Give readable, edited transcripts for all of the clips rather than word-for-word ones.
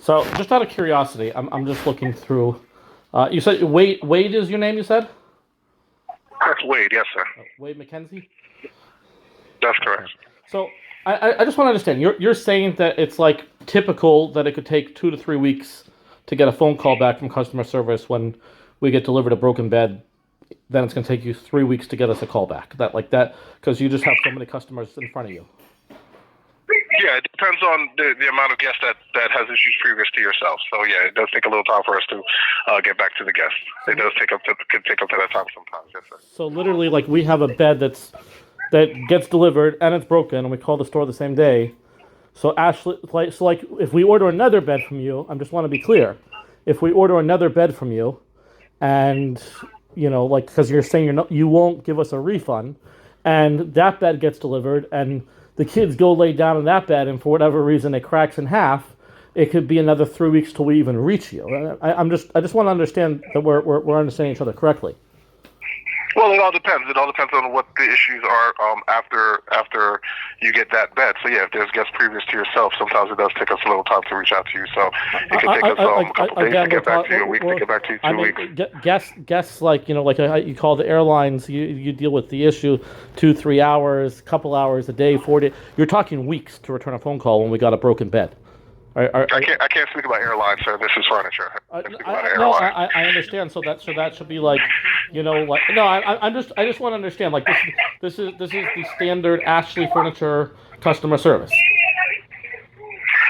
So, just out of curiosity, I'm just looking through. You said Wade is your name. You said That's Wade, yes, sir. Wade McKenzie. That's correct. So, I just want to understand. You're saying that it's like typical that it could take 2 to 3 weeks to get a phone call back from customer service when we get delivered a broken bed. Then it's going to take you 3 weeks to get us a call back. That like that because you just have so many customers in front of you. Yeah, it depends on the amount of guests that has issues previous to yourself. So yeah, it does take a little time for us to get back to the guests. It does could take up to that time sometimes. Yes, sir. So literally, like we have a bed that gets delivered and it's broken, and we call the store the same day. So Ashley, like if we order another bed from you, I just want to be clear. If we order another bed from you, and like because you're saying you won't give us a refund, and that bed gets delivered, and the kids go lay down in that bed, and for whatever reason it cracks in half, it could be another 3 weeks till we even reach you. I just want to understand that we're understanding each other correctly. Well, it all depends. It all depends on what the issues are after you get that bed. So yeah, if there's guests previous to yourself, sometimes it does take us a little time to reach out to you. So it can take us a couple days to get back to you, a week to get back to you, 2 weeks. Guests like you call the airlines, you deal with the issue 2-3 hours, couple hours a day, 4 days. You're talking weeks to return a phone call when we got a broken bed. I can't speak about airlines, sir. This is furniture. I understand. So that should be like, I just want to understand. Like this is the standard Ashley Furniture customer service.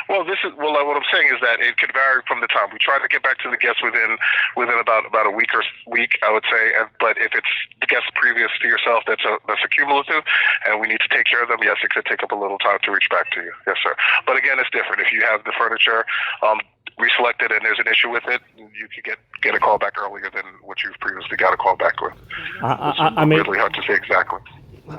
Well, what I'm saying is that it could vary from the time. We try to get back to the guests within about a week, I would say. But if it's the guests previous to yourself, that's a cumulative, and we need to take care of them. Yes, it could take up a little time to reach back to you. Yes, sir. But again, it's different. If you have the furniture reselected and there's an issue with it, you could get a call back earlier than what you've previously got a call back with. I mean, really hard to say exactly.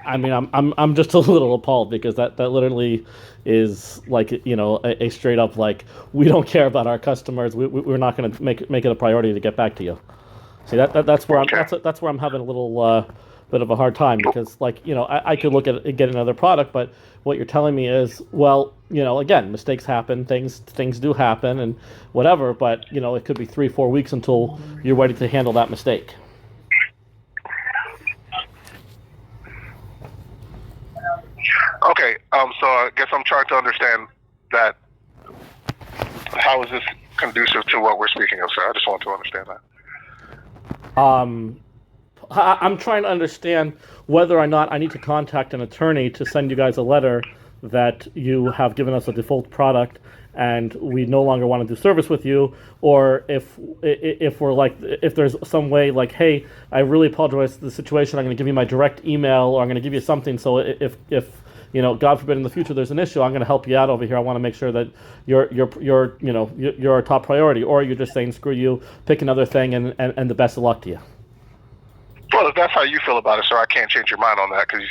I mean, I'm just a little appalled because that literally is like a straight up like we don't care about our customers. We're not going to make it a priority to get back to you. See that's where that's where I'm having a little bit of a hard time because I could look at getting another product, but what you're telling me is again, mistakes happen, things do happen and whatever, but it could be 3-4 weeks until you're ready to handle that mistake. Okay, so I guess I'm trying to understand that. How is this conducive to what we're speaking of, sir? I just want to understand that. I'm trying to understand whether or not I need to contact an attorney to send you guys a letter that you have given us a default product and we no longer want to do service with you, or if we're like, if there's some way like, hey, I really apologize for the situation, I'm going to give you my direct email, or I'm going to give you something, so if God forbid in the future there's an issue, I'm going to help you out over here. I want to make sure that you're a top priority, or you're just saying screw you, pick another thing, and the best of luck to you. Well, if that's how you feel about it, sir, I can't change your mind on that because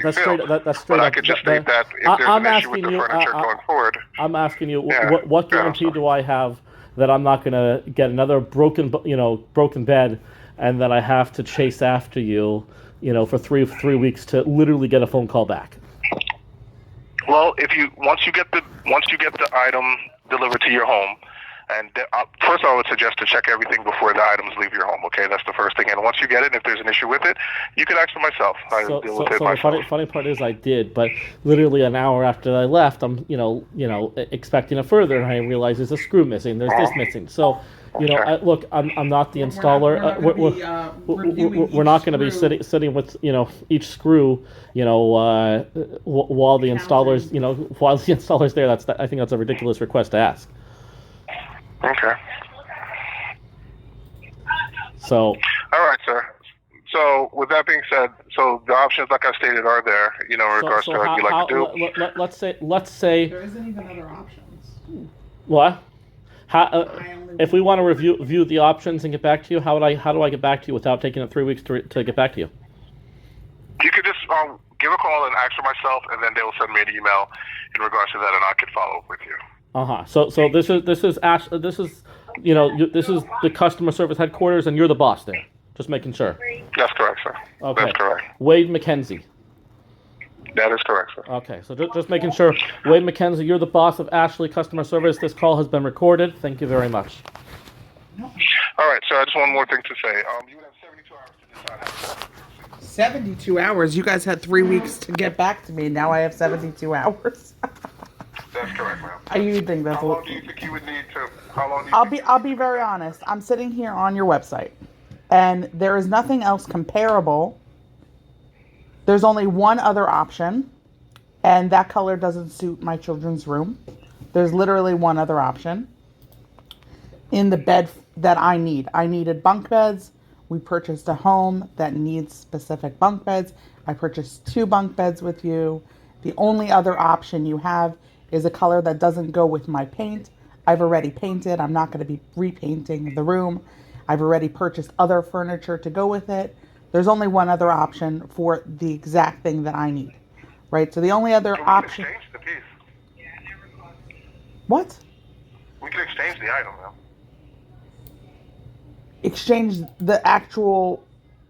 that's straight but I could just state that if there's an issue with the furniture going forward. I'm asking you, what guarantee do I have that I'm not going to get another broken bed, and that I have to chase after you, for three weeks to literally get a phone call back? Well, once you get the item delivered to your home, and first I would suggest to check everything before the items leave your home. Okay, that's the first thing. And once you get it, if there's an issue with it, you can ask for myself. I deal with it myself. The funny part is I did, but literally an hour after I left, I'm expecting a further, and I realize there's a screw missing. There's this missing. So. I'm not the installer. We're not going to be sitting with each screw while the installer's there. I think that's a ridiculous request to ask. Okay. So. All right, sir. So with that being said, so the options, like I stated, are there. In regards to what you like to do. Let's say. There isn't even other options. What? If we want to view the options and get back to you, how do I get back to you without taking it 3 weeks to get back to you? You could just give a call and ask for myself, and then they will send me an email in regards to that, and I could follow up with you. So this is Ash. This is this is the customer service headquarters, and you're the boss there. Just making sure. That's correct, sir. Okay. That's correct. Wade McKenzie. That is correct, sir. Okay, so just making sure. Wade McKenzie, you're the boss of Ashley Customer Service. This call has been recorded. Thank you very much. All right, sir. I just one more thing to say. You would have 72 hours to decide how to. 72 hours. You guys had 3 weeks to get back to me. Now I have 72 hours. That's correct, ma'am. You think that's How a long little... do you think you would need to? How long do you? I'll be very honest. I'm sitting here on your website, and there is nothing else comparable. There's only one other option, and that color doesn't suit my children's room. There's literally one other option in the bed that I need. I needed bunk beds. We purchased a home that needs specific bunk beds. I purchased 2 bunk beds with you. The only other option you have is a color that doesn't go with my paint. I've already painted. I'm not going to be repainting the room. I've already purchased other furniture to go with it. There's only one other option for the exact thing that I need, right? So the only other option... We can exchange the piece. What? We can exchange the item, ma'am. Exchange the actual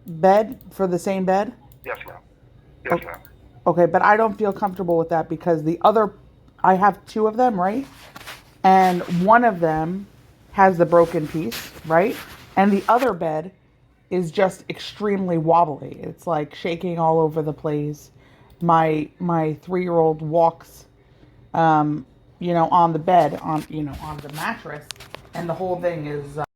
bed for the same bed? Yes, ma'am. Yes, ma'am. Okay, but I don't feel comfortable with that because the other... I have 2 of them, right? And one of them has the broken piece, right? And the other bed is just extremely wobbly. It's like shaking all over the place. My 3-year-old walks, on the bed, on the mattress, and the whole thing is